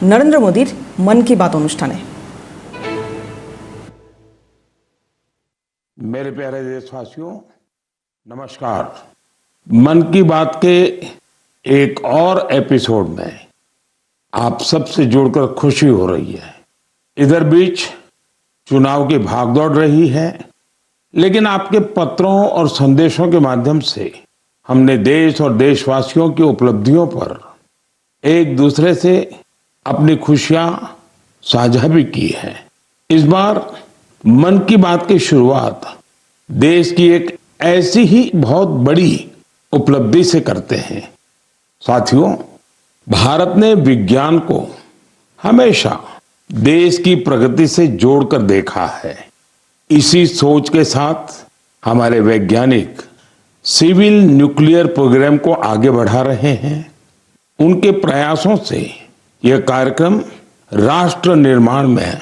নরেন্দ্র মোদীর মন কি বাত অনুষ্ঠানে। मेरे प्यारे देशवासियों, नमस्कार। मन की बात के एक और एपिसोड में आप सबसे जुड़कर खुशी हो रही है। इधर बीच चुनाव की भागदौड़ रही है, लेकिन आपके पत्रों और संदेशों के माध्यम से हमने देश और देशवासियों की उपलब्धियों पर एक दूसरे से अपनी खुशियां साझा भी की है। इस बार मन की बात की शुरुआत देश की एक ऐसी ही बहुत बड़ी उपलब्धि से करते हैं। साथियों, भारत ने विज्ञान को हमेशा देश की प्रगति से जोड़कर देखा है। इसी सोच के साथ हमारे वैज्ञानिक सिविल न्यूक्लियर प्रोग्राम को आगे बढ़ा रहे हैं। उनके प्रयासों से यह कार्यक्रम राष्ट्र निर्माण में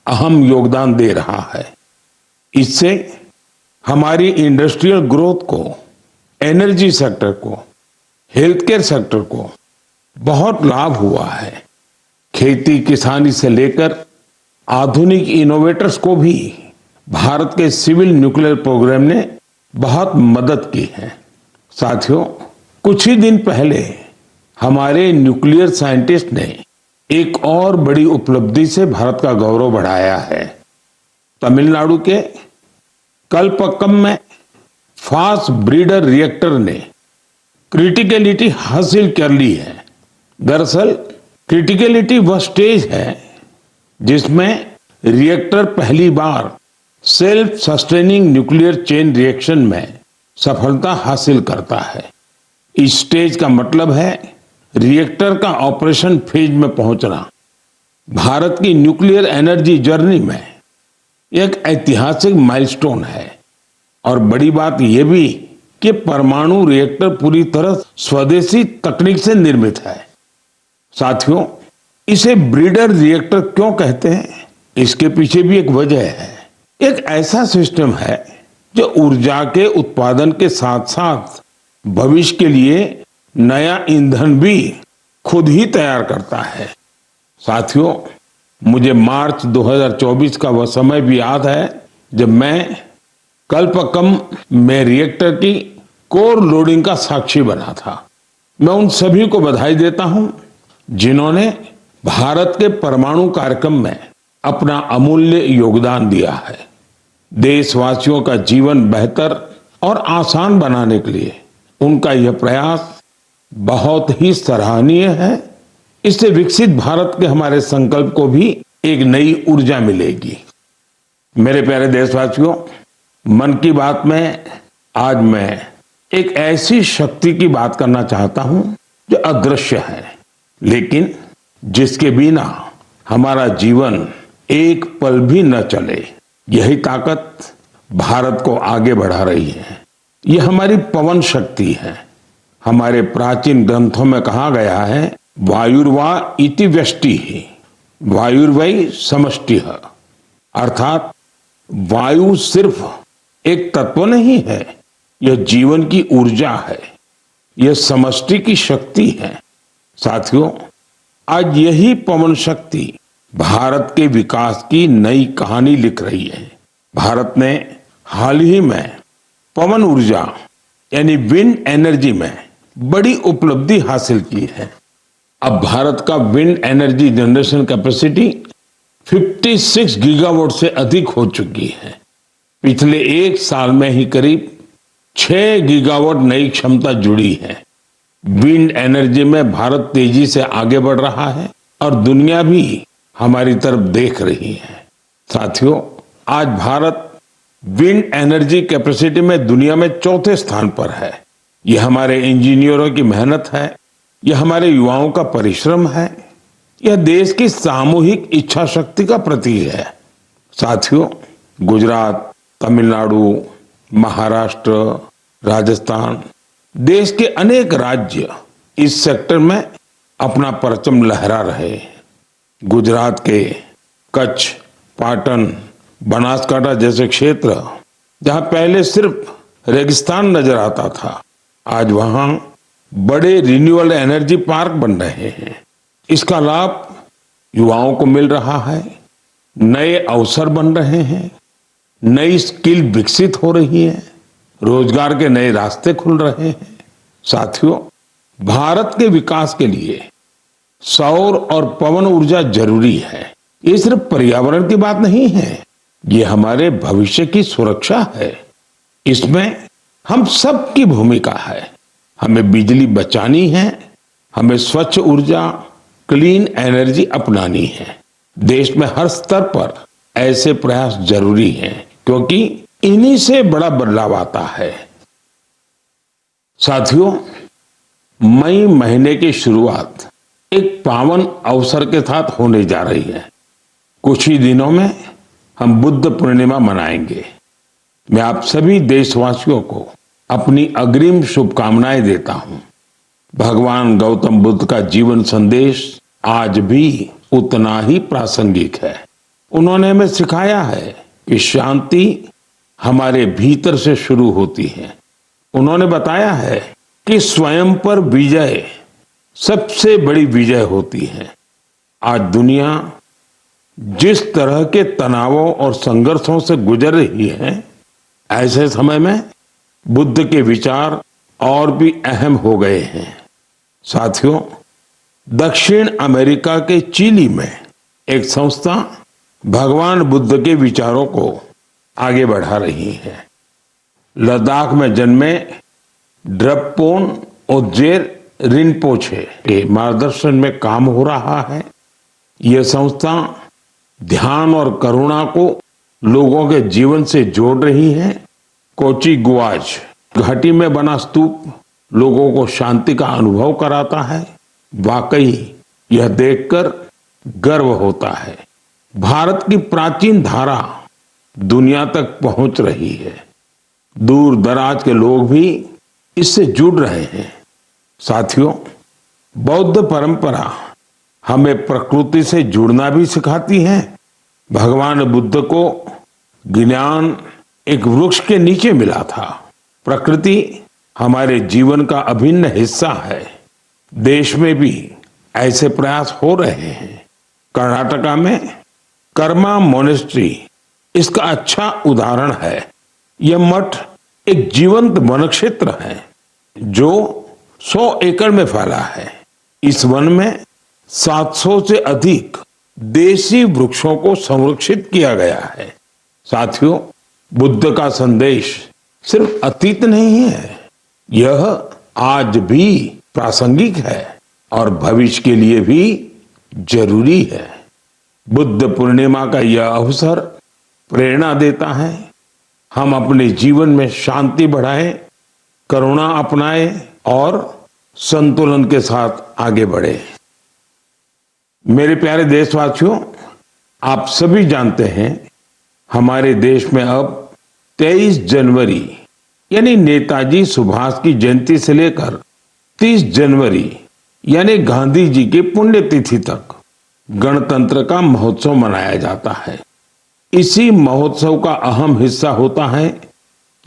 अहम योगदान दे रहा है। इससे हमारी इंडस्ट्रियल ग्रोथ को, एनर्जी सेक्टर को, हेल्थ केयर सेक्टर को बहुत लाभ हुआ है। खेती किसानी से लेकर आधुनिक इनोवेटर्स को भी भारत के सिविल न्यूक्लियर प्रोग्राम ने बहुत मदद की है। साथियों, कुछ ही दिन पहले हमारे न्यूक्लियर साइंटिस्ट ने एक और बड़ी उपलब्धि से भारत का गौरव बढ़ाया है। तमिलनाडु के कलपक्कम में फास्ट ब्रीडर रिएक्टर ने क्रिटिकलिटी हासिल कर ली है। दरअसल क्रिटिकलिटी वह स्टेज है जिसमें रिएक्टर पहली बार self sustaining nuclear chain reaction में सफलता हासिल करता है। इस स्टेज का मतलब है रिएक्टर का ऑपरेशन फेज में पहुंचना। भारत की न्यूक्लियर एनर्जी जर्नी में एक ऐतिहासिक माइलस्टोन है। और बड़ी बात यह भी कि परमाणु रिएक्टर पूरी तरह स्वदेशी तकनीक से निर्मित है। साथियों, इसे ब्रीडर रिएक्टर क्यों कहते हैं, इसके पीछे भी एक वजह है। एक ऐसा सिस्टम है जो ऊर्जा के उत्पादन के साथ साथ भविष्य के लिए नया ईंधन भी खुद ही तैयार करता है। साथियों, मुझे मार्च 2024 का वह समय भी याद है जब मैं कलपक्कम में रिएक्टर की कोर लोडिंग का साक्षी बना था। मैं उन सभी को बधाई देता हूं जिन्होंने भारत के परमाणु कार्यक्रम में अपना अमूल्य योगदान दिया है। देशवासियों का जीवन बेहतर और आसान बनाने के लिए उनका यह प्रयास बहुत ही सराहनीय है। इससे विकसित भारत के हमारे संकल्प को भी एक नई ऊर्जा मिलेगी। मेरे प्यारे देशवासियों, मन की बात में आज मैं एक ऐसी शक्ति की बात करना चाहता हूं जो अदृश्य है, लेकिन जिसके बिना हमारा जीवन एक पल भी न चले। यही ताकत भारत को आगे बढ़ा रही है। यह हमारी पवन शक्ति है। हमारे प्राचीन ग्रंथों में कहा गया है, वायुर्वा इति व्यष्टि वायुर्वै समष्टिः, अर्थात वायु सिर्फ एक तत्व नहीं है, यह जीवन की ऊर्जा है, यह समष्टि की शक्ति है। साथियों, आज यही पवन शक्ति भारत के विकास की नई कहानी लिख रही है। भारत ने हाल ही में पवन ऊर्जा यानी विंड एनर्जी में बड़ी उपलब्धि हासिल की है। अब भारत का wind energy generation capacity 56 gigawatt से अधिक हो चुकी है। पिछले एक साल में ही करीब 6 गीगावाट नई क्षमता जुड़ी है। विंड एनर्जी में भारत तेजी से आगे बढ़ रहा है और दुनिया भी हमारी तरफ देख रही है। साथियों, आज भारत विंड एनर्जी कैपेसिटी में दुनिया में चौथे स्थान पर है। यह हमारे इंजीनियरों की मेहनत है, यह हमारे युवाओं का परिश्रम है, यह देश की सामूहिक इच्छा शक्ति का प्रतीक है। साथियों, गुजरात, तमिलनाडु, महाराष्ट्र, राजस्थान, देश के अनेक राज्य इस सेक्टर में अपना परचम लहरा रहे। गुजरात के कच्छ, पाटन, बनासकांठा जैसे क्षेत्र जहां पहले सिर्फ रेगिस्तान नजर आता था, आज वहां बड़े रिन्यूएबल एनर्जी पार्क बन रहे हैं। इसका लाभ युवाओं को मिल रहा है, नए अवसर बन रहे हैं, नई स्किल विकसित हो रही है, रोजगार के नए रास्ते खुल रहे हैं। साथियों, भारत के विकास के लिए सौर और पवन ऊर्जा जरूरी है। ये सिर्फ पर्यावरण की बात नहीं है, ये हमारे भविष्य की सुरक्षा है। इसमें हम सबकी भूमिका है। हमें बिजली बचानी है, हमें स्वच्छ ऊर्जा, क्लीन एनर्जी अपनानी है। देश में हर स्तर पर ऐसे प्रयास जरूरी हैं, क्योंकि इन्हीं से बड़ा बदलाव आता है। साथियों, मई महीने की शुरुआत एक पावन अवसर के साथ होने जा रही है। कुछ ही दिनों में हम बुद्ध पूर्णिमा मनाएंगे। मैं आप सभी देशवासियों को अपनी अग्रिम शुभकामनाएं देता हूं। भगवान गौतम बुद्ध का जीवन संदेश आज भी उतना ही प्रासंगिक है। उन्होंने हमें सिखाया है कि शांति हमारे भीतर से शुरू होती है। उन्होंने बताया है कि स्वयं पर विजय सबसे बड़ी विजय होती है। आज दुनिया जिस तरह के तनावों और संघर्षों से गुजर रही है, ऐसे समय में बुद्ध के विचार और भी अहम हो गए हैं। साथियों, दक्षिण अमेरिका के चिली में एक संस्था भगवान बुद्ध के विचारों को आगे बढ़ा रही है। लद्दाख में जन्मे ड्रपपोन ओजेर रिनपोछे के मार्गदर्शन में काम हो रहा है। यह संस्था ध्यान और करुणा को लोगों के जीवन से जोड़ रही है। कोची गुआज घाटी में बना स्तूप लोगों को शांति का अनुभव कराता है। वाकई यह देखकर गर्व होता है। भारत की प्राचीन धारा दुनिया तक पहुंच रही है। दूर दराज के लोग भी इससे जुड़ रहे हैं। साथियों, बौद्ध परंपरा हमें प्रकृति से जुड़ना भी सिखाती है। भगवान बुद्ध को ज्ञान एक वृक्ष के नीचे मिला था। प्रकृति हमारे जीवन का अभिन्न हिस्सा है। देश में भी ऐसे प्रयास हो रहे हैं। कर्नाटका में कर्मा मोनेस्ट्री इसका अच्छा उदाहरण है। यह मठ एक जीवंत वन क्षेत्र है जो 100 एकड़ में फैला है। इस वन में 700 से अधिक देसी वृक्षों को संरक्षित किया गया है। साथियों, बुद्ध का संदेश सिर्फ अतीत नहीं है, यह आज भी प्रासंगिक है और भविष्य के लिए भी जरूरी है। बुद्ध पूर्णिमा का यह अवसर प्रेरणा देता है। हम अपने जीवन में शांति बढ़ाएं, करुणा अपनाएं और संतुलन के साथ आगे बढ़े। मेरे प्यारे देशवासियों, आप सभी जानते हैं हमारे देश में अब 23 जनवरी यानी नेताजी सुभाष की जयंती से लेकर 30 जनवरी यानी गांधी जी की पुण्यतिथि तक गणतंत्र का महोत्सव मनाया जाता है। इसी महोत्सव का अहम हिस्सा होता है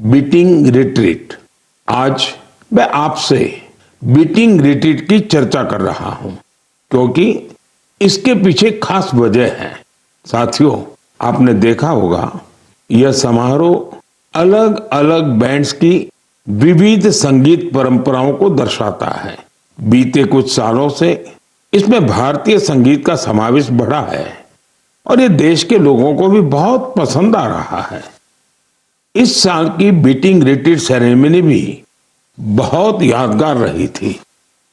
बीटिंग रिट्रीट। आज मैं आपसे बीटिंग रिट्रीट की चर्चा कर रहा हूं, क्योंकि इसके पीछे खास वजह है। साथियों, आपने देखा होगा यह समारोह अलग अलग बैंड्स की विविध संगीत परंपराओं को दर्शाता है। बीते कुछ सालों से इसमें भारतीय संगीत का समावेश बढ़ा है और ये देश के लोगों को भी बहुत पसंद आ रहा है। इस साल की बीटिंग रिट्रीट सेरेमनी भी बहुत यादगार रही थी।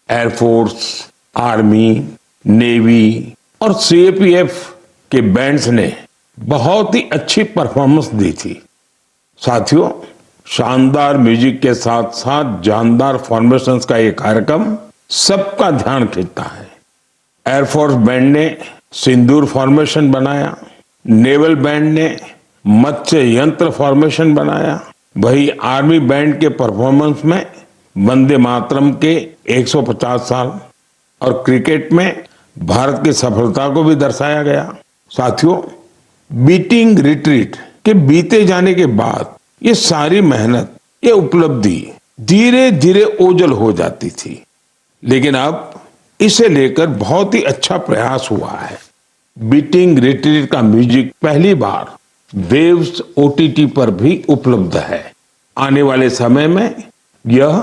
एयरफोर्स, आर्मी, नेवी और सीएपीएफ के बैंड्स ने बहुत ही अच्छी परफॉर्मेंस दी थी। साथियों, शानदार म्यूजिक के साथ साथ जानदार फॉर्मेशंस का ये कार्यक्रम सबका ध्यान खींचता है। एयरफोर्स बैंड ने सिंदूर फॉर्मेशन बनाया, नेवल बैंड ने मत्स्य यंत्र फॉर्मेशन बनाया, वही आर्मी बैंड के परफॉर्मेंस में वंदे मातरम के 150 साल और क्रिकेट में भारत की सफलता को भी दर्शाया गया। साथियों, बीटिंग रिट्रीट के बीते जाने के बाद ये सारी मेहनत, ये उपलब्धि धीरे धीरे ओझल हो जाती थी, लेकिन अब इसे लेकर बहुत ही अच्छा प्रयास हुआ है। बीटिंग रिट्रीट का म्यूजिक पहली बार वेव्स ओटीटी पर भी उपलब्ध है। आने वाले समय में यह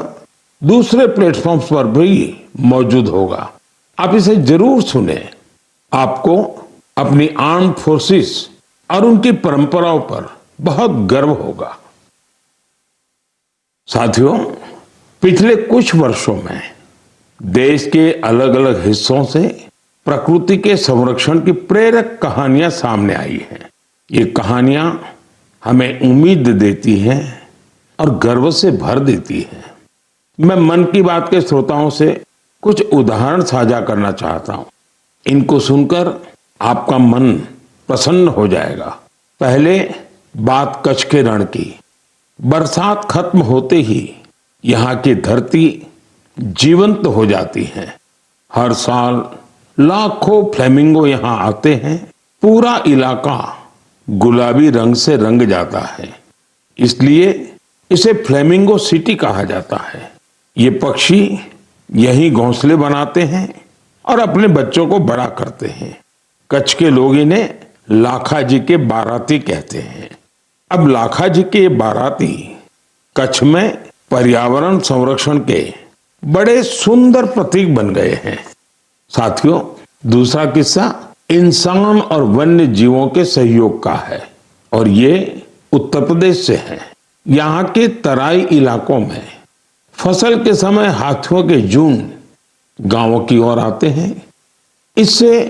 दूसरे प्लेटफॉर्म्स पर भी मौजूद होगा। आप इसे जरूर सुने। आपको अपनी आर्म्ड फोर्सेस और उनकी परंपराओं पर बहुत गर्व होगा। साथियों, पिछले कुछ वर्षों में देश के अलग अलग हिस्सों से प्रकृति के संरक्षण की प्रेरक कहानियां सामने आई हैं। ये कहानियां हमें उम्मीद देती हैं और गर्व से भर देती हैं। मैं मन की बात के श्रोताओं से कुछ उदाहरण साझा करना चाहता हूं। इनको सुनकर आपका मन प्रसन्न हो जाएगा। पहले बात कच्छ के रण की। बरसात खत्म होते ही यहाँ की धरती जीवंत हो जाती है। हर साल लाखों फ्लेमिंगो यहाँ आते हैं। पूरा इलाका गुलाबी रंग से रंग जाता है, इसलिए इसे फ्लेमिंगो सिटी कहा जाता है। ये पक्षी यहीं घोंसले बनाते हैं और अपने बच्चों को बड़ा करते हैं। कच्छ के लोग इन्हें लाखाजी के बाराती कहते हैं। अब लाखाजी के बाराती कच्छ में पर्यावरण संरक्षण के बड़े सुंदर प्रतीक बन गए हैं। साथियों, दूसरा किस्सा इंसान और वन्य जीवों के सहयोग का है और ये उत्तर प्रदेश से है। यहाँ के तराई इलाकों में फसल के समय हाथियों के झुंड गांवों की ओर आते हैं। इससे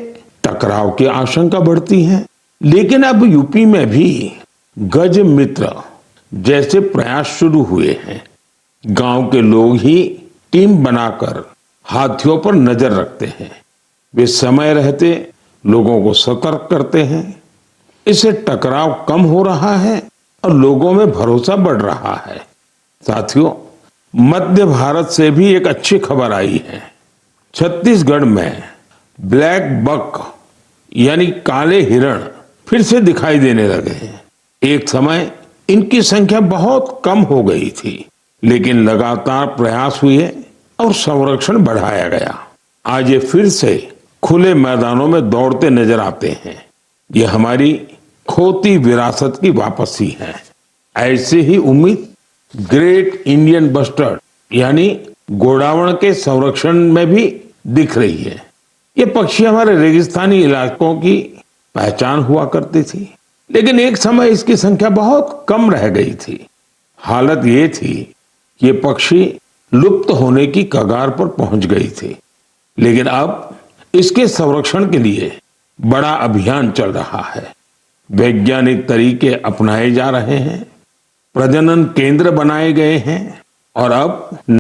टकराव की आशंका बढ़ती है। लेकिन अब यूपी में भी गज मित्र जैसे प्रयास शुरू हुए हैं। गांव के लोग ही टीम बनाकर हाथियों पर नजर रखते हैं। वे समय रहते लोगों को सतर्क करते हैं। इससे टकराव कम हो रहा है और लोगों में भरोसा बढ़ रहा है। साथियों, मध्य भारत से भी एक अच्छी खबर आई है। छत्तीसगढ़ में ब्लैक बक यानी काले हिरण फिर से दिखाई देने लगे हैं। एक समय इनकी संख्या बहुत कम हो गई थी, लेकिन लगातार प्रयास हुए और संरक्षण बढ़ाया गया। आज ये फिर से खुले मैदानों में दौड़ते नजर आते हैं। ये हमारी खोती विरासत की वापसी है। ऐसे ही उम्मीद ग्रेट इंडियन बस्टर्ड यानी गोडावण के संरक्षण में भी दिख रही है। ये पक्षी हमारे रेगिस्तानी इलाकों की पहचान हुआ करती थी, लेकिन एक समय इसकी संख्या बहुत कम रह गई थी। हालत ये थी कि ये पक्षी लुप्त होने की कगार पर पहुंच गई थी। लेकिन अब इसके संरक्षण के लिए बड़ा अभियान चल रहा है। वैज्ञानिक तरीके अपनाए जा रहे हैं, प्रजनन केंद्र बनाए गए हैं और अब